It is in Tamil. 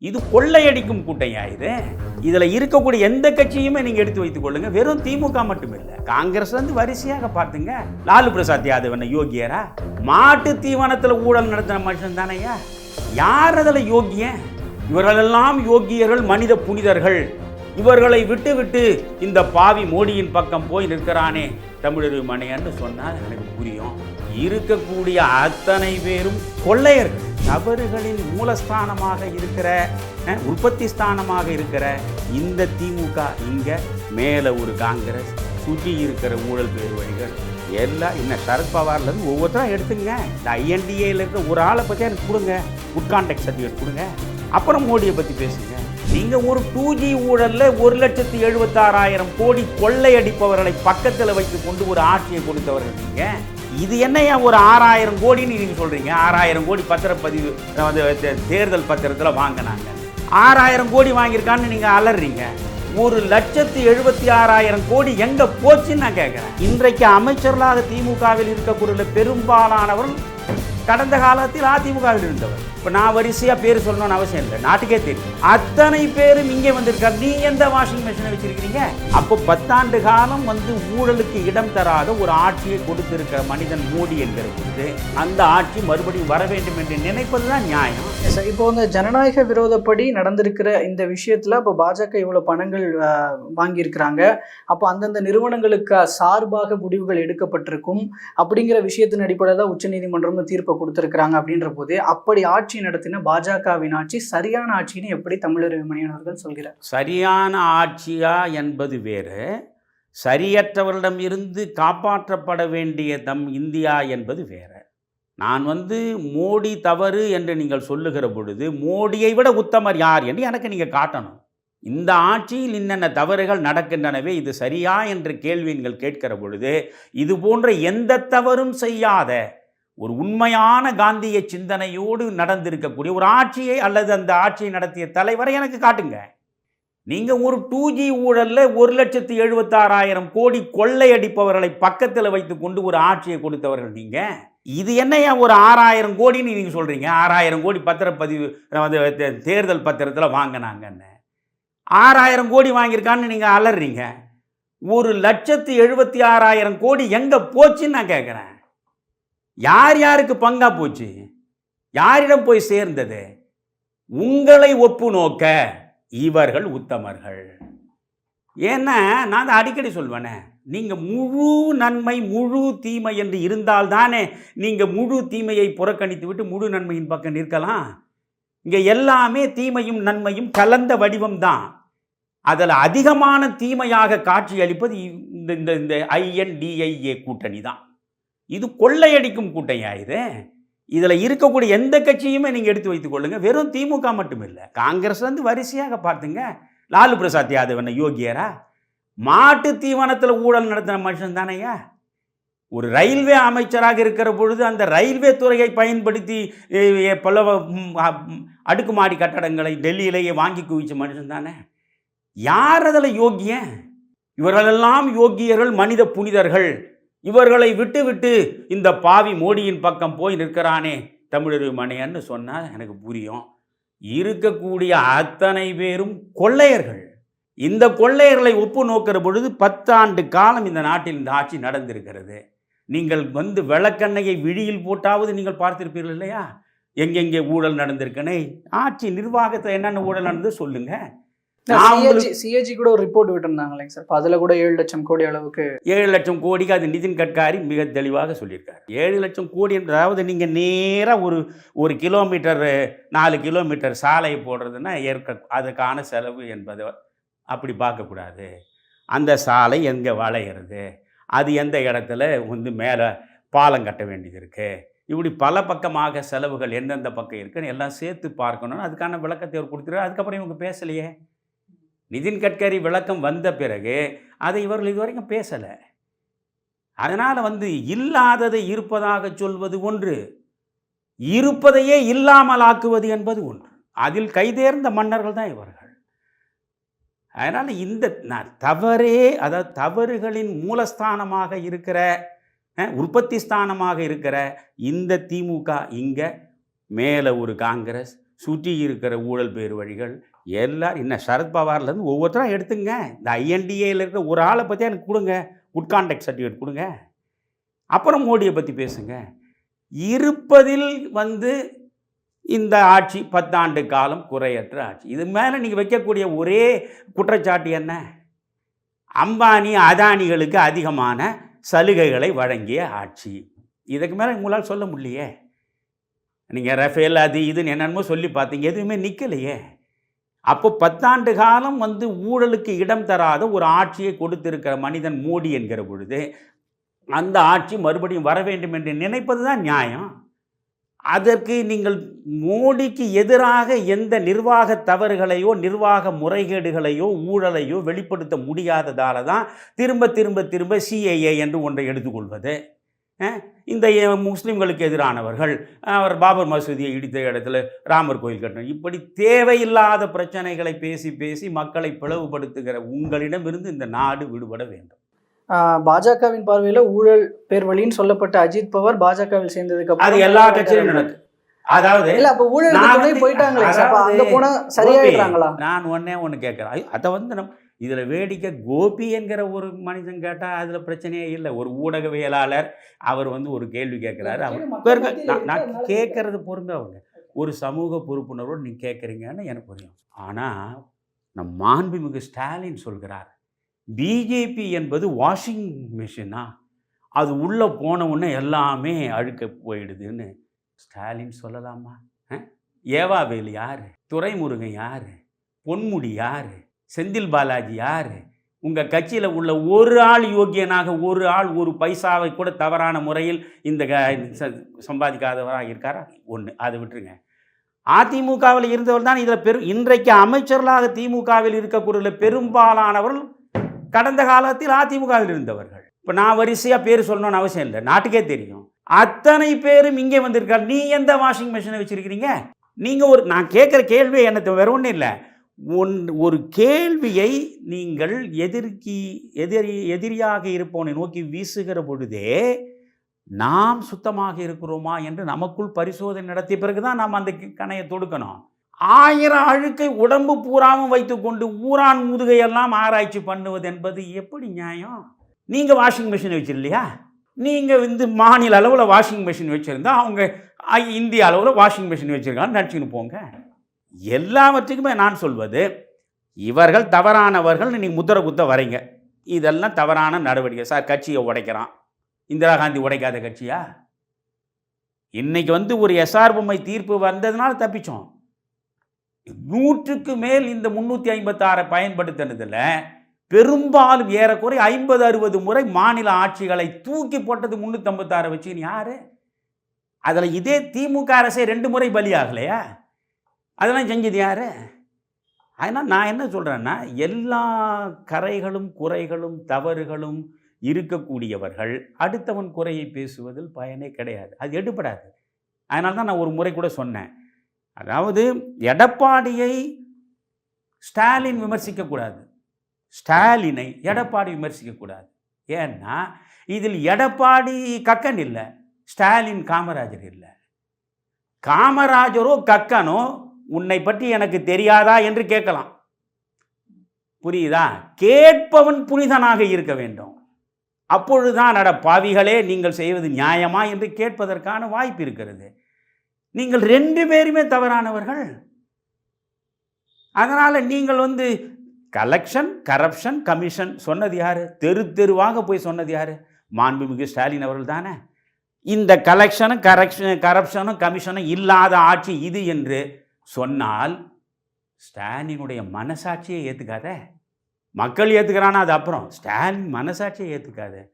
இது கொள்ளையடிக்கும் கூட்டையா இது. இதுல இருக்கக்கூடிய எந்த கட்சியுமே நீங்க எடுத்து வைத்துக் கொள்ளுங்க. வெறும் திமுக மட்டும் இல்ல, காங்கிரஸ் வந்து வரிசையாக பார்த்துங்க. லாலு பிரசாத் யாதவ் என்ன யோகியரா? மாட்டு தீவனத்துல ஊழல் நடத்தின மனுஷன் தானையா? யார் அதுல யோகியன்? இவர்களெல்லாம் யோகியர்கள், மனித புனிதர்கள். இவர்களை விட்டு விட்டு இந்த பாவி மோடியின் பக்கம் போய் நிற்கிறானே தமிழர் மணியன்னு சொன்னால் எனக்கு புரியும். இருக்கக்கூடிய அத்தனை பேரும் கொள்ளையர்கள். தவறுகளின் மூலஸ்தானமாக இருக்கிற, உற்பத்தி ஸ்தானமாக இருக்கிற இந்த திமுக இங்க மேல ஒரு காங்கிரஸ், சுற்றி இருக்கிற ஊழல் பேர்வழிகள் எல்லாம் இன்னும் சரத்பவார்லேருந்து ஒவ்வொருத்தரும் எடுத்துங்க. இந்த ஐஎன்டிஏல இருக்க ஒரு ஆளை பற்றி எனக்கு கொடுங்க, குட் கான்டாக்ட் சர்டிஃபிகேட் கொடுங்க, அப்புறம் மோடியை பற்றி பேசுங்க. நீங்கள் ஒரு 2G ஊழலில் 1,76,000 கோடி கொள்ளையடிப்பவர்களை பக்கத்தில் வைத்து கொண்டு ஒரு ஆட்சியை கொடுத்தவர்கள் நீங்கள். இது என்னையா ஒரு 6,000 கோடின்னு நீங்கள் சொல்கிறீங்க? 6,000 கோடி பத்திரப்பதிவு தேர்தல் பத்திரத்தில் வாங்கினாங்க. 6,000 கோடி வாங்கியிருக்கான்னு நீங்கள் அலறீங்க. 1,76,000 கோடி எங்கே போச்சுன்னு நான் கேட்குறேன். இன்றைக்கு அமைச்சர்களாக திமுகவில் இருக்கக்கூடிய பெரும்பாலானவர்கள் கடந்த காலத்தில் அதிமுகவில் இருந்தவர். இப்போ நான் வரிசையாக பேர் சொல்லணும்னு அவசியம் இல்லை, நாட்டுக்கே தெரியும். அத்தனை பேரும் இங்கே வந்திருக்காரு. நீ எந்த வாஷிங் மிஷினை வச்சிருக்கிறீங்க? அப்போ 10 ஆண்டு காலம் வந்து ஊழலுக்கு இடம் தராத ஒரு ஆட்சியை கொடுத்திருக்கிற மனிதன் மோடி என்கிற பொழுது அந்த ஆட்சி மறுபடியும் வர வேண்டும் என்று நினைப்பதுதான் நியாயம். இப்போ வந்து ஜனநாயக விரோதப்படி நடந்திருக்கிற இந்த விஷயத்துல இப்போ பாஜக இவ்வளவு பணங்கள் வாங்கியிருக்கிறாங்க. அப்போ அந்தந்த நிறுவனங்களுக்கு சார்பாக முடிவுகள் எடுக்கப்பட்டிருக்கும் அப்படிங்கிற விஷயத்தின் அடிப்படையில் தான் உச்சநீதிமன்றம் தீர்ப்பை கொடுத்திருக்கிறாங்க. அப்படின்ற போது அப்படி ஆட்சி நடத்தின பாஜகவின் ஆட்சி சரியான ஆட்சின்னு எப்படி தமிழர் மணியன் அவர்கள் சொல்கிறார்? சரியான ஆட்சியா என்பது வேறு, சரியற்றவரிடம் இருந்து காப்பாற்றப்பட வேண்டிய இந்தியா என்பது வேறு. நான் வந்து மோடி தவறு என்று நீங்கள் சொல்லுகிற பொழுது மோடியை விட உத்தமர் யார் என்று எனக்கு நீங்கள் காட்டணும். இந்த ஆட்சியில் என்னென்ன தவறுகள் நடக்கின்றனவே, இது சரியா என்ற கேள்வி நீங்கள் கேட்கிற பொழுது இது போன்ற எந்த தவறும் செய்யாத ஒரு உண்மையான காந்திய சிந்தனையோடு நடந்திருக்கக்கூடிய ஒரு ஆட்சியை அல்லது அந்த ஆட்சியை நடத்திய தலைவரை எனக்கு காட்டுங்க. நீங்கள் ஒரு 2G ஊழலில் 1,76,000 கோடி கொள்ளையடிப்பவர்களை பக்கத்தில் வைத்து கொண்டு ஒரு ஆட்சியை கொடுத்தவர்கள் நீங்கள். இது என்னையா ஒரு 6,000 கோடின்னு நீங்கள் சொல்கிறீங்க? 6,000 கோடி பத்திரப்பதிவு தேர்தல் பத்திரத்தில் வாங்கினாங்கன்னு. 6,000 கோடி வாங்கியிருக்கான்னு நீங்கள் அலறீங்க. 1,76,000 கோடி எங்கே போச்சுன்னு நான் கேட்குறேன். யார் யாருக்கு பங்கா போச்சு? யாரிடம் போய் சேர்ந்தது? உங்களை ஒப்பு நோக்க இவர்கள் உத்தமர்கள். ஏன்னா நான் அடிக்கடி சொல்வேனே, நீங்கள் முழு நன்மை முழு தீமை என்று இருந்தால்தானே நீங்கள் முழு தீமையை புறக்கணித்து விட்டு முழு நன்மையின் பக்கம் நிற்கலாம். இங்கே எல்லாமே தீமையும் நன்மையும் கலந்த வடிவம் தான். அதில் அதிகமான தீமையாக காட்சி அளிப்பது இந்த INDIA கூட்டணி தான். இது கொள்ளையடிக்கும் கூட்டையா இது. இதில் இருக்கக்கூடிய எந்த கட்சியுமே நீங்கள் எடுத்து வைத்துக் கொள்ளுங்க. வெறும் திமுக மட்டும் இல்லை, காங்கிரஸ் வந்து வரிசையாக பார்த்துங்க. லாலு பிரசாத் யாதவ் என்ன யோகியரா? மாட்டு தீவனத்தில் ஊழல் நடத்தின மனுஷன் தானையா? ஒரு ரயில்வே அமைச்சராக இருக்கிற பொழுது அந்த ரயில்வே துறையை பயன்படுத்தி பல அடுக்குமாடி கட்டடங்களை டெல்லியிலேயே வாங்கி குவிச்ச மனுஷன் தானே. யார் அதில் யோகியன்? இவர்களெல்லாம் யோகியர்கள், மனித புனிதர்கள். இவர்களை விட்டு விட்டு இந்த பாவி மோடியின் பக்கம் போய் நிற்கிறானே தமிழர் மணியன்னு சொன்னால் எனக்கு புரியும். இருக்கக்கூடிய அத்தனை பேரும் கொள்ளையர்கள். இந்த கொள்ளையர்களை ஒப்பு நோக்கிற பொழுது 10 ஆண்டு காலம் இந்த நாட்டில் இந்த ஆட்சி நடந்திருக்கிறது. நீங்கள் வந்து விளக்கெண்ணையை விழியில் போட்டாவது நீங்கள் பார்த்திருப்பீர்கள் இல்லையா? எங்கெங்கே ஊழல் நடந்திருக்குன்னு. ஆட்சி நிர்வாகத்தில் என்னென்ன ஊழல் நடந்தது சொல்லுங்க. சிஏஜி கூட ஒரு ரிப்போர்ட் விட்டுருந்தாங்களே சார், அதில் கூட 7 லட்சம் கோடி அளவுக்கு. 7 லட்சம் கோடிக்கு அது நிதின் கட்காரி மிக தெளிவாக சொல்லியிருக்காரு. 7 லட்சம் கோடி அதாவது நீங்கள் நேராக ஒரு கிலோமீட்டர் 4 கிலோமீட்டர் சாலையை போடுறதுன்னா அதுக்கான செலவு என்பது அப்படி பார்க்கக்கூடாது. அந்த சாலை எங்கே வளையிறது, அது எந்த இடத்துல வந்து மேலே பாலம் கட்ட வேண்டியது இருக்குது, இப்படி பல பக்கமாக செலவுகள் எந்தெந்த பக்கம் இருக்குன்னு எல்லாம் சேர்த்து பார்க்கணும்னு அதுக்கான விளக்கத்தை அவர் கொடுத்துருக்காரு. அதுக்கப்புறம் இவங்க பேசலையே. நிதின் கட்கரி விளக்கம் வந்த பிறகு அதை இவர்கள் இதுவரைக்கும் பேசலை. அதனால் வந்து இல்லாததை இருப்பதாக சொல்வது ஒன்று, இருப்பதையே இல்லாமல் ஆக்குவது என்பது ஒன்று. அதில் கைதேர்ந்த மன்னர்கள் தான் இவர்கள். அதனால் இந்த தவறே, அதாவது தவறுகளின் மூலஸ்தானமாக இருக்கிற, உற்பத்தி ஸ்தானமாக இருக்கிற இந்த திமுக இங்கே மேலே ஒரு காங்கிரஸ், சுற்றி இருக்கிற ஊழல் பேர் வழிகள் எல்லாரும் இன்னும் சரத்பவார்லேருந்து ஒவ்வொருத்தரும் எடுத்துங்க. இந்த ஐஎன்டிஏயில் இருக்கிற ஒரு ஆளை பற்றி எனக்கு கொடுங்க, குட் கான்டாக்ட் சர்டிஃபிகேட் கொடுங்க. அப்புறம் மோடியை பற்றி பேசுங்க. இருப்பதில் இந்த ஆட்சி 10 ஆண்டு காலம் குறையற்ற ஆட்சி. இது மேலே நீங்கள் வைக்கக்கூடிய ஒரே குற்றச்சாட்டு என்ன? அம்பானி அதானிகளுக்கு அதிகமான சலுகைகளை வழங்கிய ஆட்சி. இதுக்கு மேலே உங்களால் சொல்ல முடியலையே. நீங்கள் ரஃபேல் அது இதுன்னு என்னென்னமோ சொல்லி பார்த்தீங்க, எதுவுமே நிற்கலையே. அப்போ 10 ஆண்டு காலம் ஊழலுக்கு இடம் தராத ஒரு ஆட்சியை கொடுத்திருக்கிற மனிதன் மோடி என்கிற பொழுது அந்த ஆட்சி மறுபடியும் வர வேண்டும் என்று நினைப்பது தான் நியாயம். அதற்கு நீங்கள் மோடிக்கு எதிராக எந்த நிர்வாக தவறுகளையோ நிர்வாக முறைகேடுகளையோ ஊழலையோ வெளிப்படுத்த முடியாததால தான் திரும்ப திரும்ப திரும்ப சிஏஏ என்று ஒன்றை எடுத்துக்கொள்வது. இந்த முஸ்லீம்களுக்கு எதிரானவர்கள், அவர் பாபர் மசூதியை இடித்த இடத்துல ராமர் கோயில் கட்டணும், இப்படி தேவையில்லாத பிரச்சனைகளை பேசி பேசி மக்களை பிளவுபடுத்துகிற உங்களிடமிருந்து இந்த நாடு விடுபட வேண்டும். பாஜகவின் பார்வையில் ஊழல் பேர் வழின்னு சொல்லப்பட்ட அஜித் பவார் பாஜகவில் சேர்ந்ததுக்கு அப்புறம் அது எல்லா கட்சியிலும் நடக்கு. அதாவது இல்ல அப்ப ஊழல் போயிட்டாங்களே, அங்க போனா சரியாயிடுறாங்களா? நான் ஒண்ணு கேட்கிறேன். அதை நம்ம இதுல வேடிக்கை கோபி என்கிற ஒரு மனிதன் கேட்டா அதுல பிரச்சனையே இல்லை. ஒரு ஊடகவியலாளர் அவர் ஒரு கேள்வி கேட்கிறாரு. நான் கேட்கறது பொறுமை. அவங்க ஒரு சமூக பொறுப்புணர்வோடு நீங்க கேட்குறீங்கன்னு எனக்கு புரியும். ஆனா நம் மாண்புமிகு ஸ்டாலின் சொல்கிறார், பிஜேபி என்பது வாஷிங் மிஷினா, அது உள்ளே போன உடனே எல்லாமே அழுக்க போயிடுதுன்னு ஸ்டாலின் சொல்லலாமா? ஏவாவேலு யார்? துரைமுருகன் யார்? பொன்முடி யார்? செந்தில் பாலாஜி யார்? உங்கள் கட்சியில் உள்ள ஒரு ஆள் யோக்கியனாக, ஒரு ஆள் ஒரு பைசாவை கூட தவறான முறையில் இந்த சம்பாதிக்காதவராக இருக்காரா? ஒன்று, அதை விட்டுருங்க. அதிமுகவில் இருந்தவர் தான் இதில் இன்றைக்கு அமைச்சர்களாக திமுகவில் இருக்கக்கூடிய பெரும்பாலானவர்கள் கடந்த காலத்தில் அதிமுகவில் இருந்தவர்கள். இப்போ நான் வரிசையாக பேர் சொல்லணும்னு அவசியம் இல்லை, நாட்டுக்கே தெரியும். அத்தனை பேரும் இங்கே வந்திருக்காரு. நீ எந்த வாஷிங் மிஷினை வச்சுருக்கிறீங்க? நீங்கள் நான் கேட்குற கேள்வி என்ன வேற ஒன்றும் இல்லை. ஒரு கேள்வியை நீங்கள் எதிரியாக இருப்பவனை நோக்கி வீசுகிற பொழுதே நாம் சுத்தமாக இருக்கிறோமா என்று நமக்குள் பரிசோதனை நடத்திய பிறகு தான் நாம் அந்த கணையை தொடுக்கணும். 1000 அழுக்கை உடம்பு பூராவும் வைத்துக்கொண்டு ஊரான் முதுகையெல்லாம் ஆராய்ச்சி பண்ணுவது என்பது எப்படி நியாயம்? நீங்கள் வாஷிங் மிஷின் வச்சிருலையா? நீங்கள் மாநில அளவில் வாஷிங் மிஷின் வச்சுருந்தா அவங்க இந்திய அளவில் வாஷிங் மிஷின் வச்சுருக்கான்னு நினச்சின்னு போங்க. எல்லாவற்றுக்குமே நான் சொல்வது, இவர்கள் தவறானவர்கள் நீங்கள் முத்திர குத்த வரீங்க. இதெல்லாம் தவறான நடவடிக்கை. சார் கட்சியை உடைக்கிறான். இந்திரா காந்தி உடைக்காத கட்சியா? இன்னைக்கு ஒரு எஸ்ஆர்புமை தீர்ப்பு வந்ததுனால தப்பிச்சோம். 100க்கு மேல் இந்த 356 பயன்படுத்தினதில் பெரும்பாலும் ஏறக்குறை 50-60 முறை மாநில ஆட்சிகளை தூக்கி போட்டது 356 வச்சுன்னு யாரு? அதில் இதே திமுக அரசே 2 முறை பலியாகலையா? அதெல்லாம் செஞ்சது யாரு? அதனால் நான் என்ன சொல்கிறேன்னா, எல்லா கரைகளும் குறைகளும் தவறுகளும் இருக்கக்கூடியவர்கள் அடுத்தவன் குறையை பேசுவதில் பயனே கிடையாது. அது எடுபடாது. அதனால தான் நான் ஒரு முறை கூட சொன்னேன், அதாவது எடப்பாடியை ஸ்டாலின் விமர்சிக்கக்கூடாது, ஸ்டாலினை எடப்பாடி விமர்சிக்கக்கூடாது. ஏன்னா இதில் எடப்பாடி கக்கன் இல்லை, ஸ்டாலின் காமராஜர் இல்லை. காமராஜரோ கக்கனோ உன்னை பற்றி எனக்கு தெரியாதா என்று கேட்கலாம். புரியுதா? கேட்பவன் புனிதனாக இருக்க வேண்டும். அப்பொழுதுதான் அட பாவிகளே நீங்கள் செய்வது நியாயமா என்று கேட்பதற்கான வாய்ப்பு இருக்கிறது. நீங்கள் 2 பேருமே தவறானவர்கள். அதனால் நீங்கள் கலெக்ஷன் கரப்ஷன் கமிஷன் சொன்னது யாரு? தெருவாக போய் சொன்னது யாரு? மாண்புமிகு ஸ்டாலின் அவர்கள் தானே. இந்த கலெக்ஷனும் கரப்ஷனும் கமிஷனும் இல்லாத ஆட்சி இது என்று சொன்னால் ஸ்டாலினுடைய மனசாட்சியை ஏற்றுக்காத. மக்கள் ஏற்றுக்கிறானா அது அப்புறம், ஸ்டாலின் மனசாட்சியை ஏற்றுக்காத.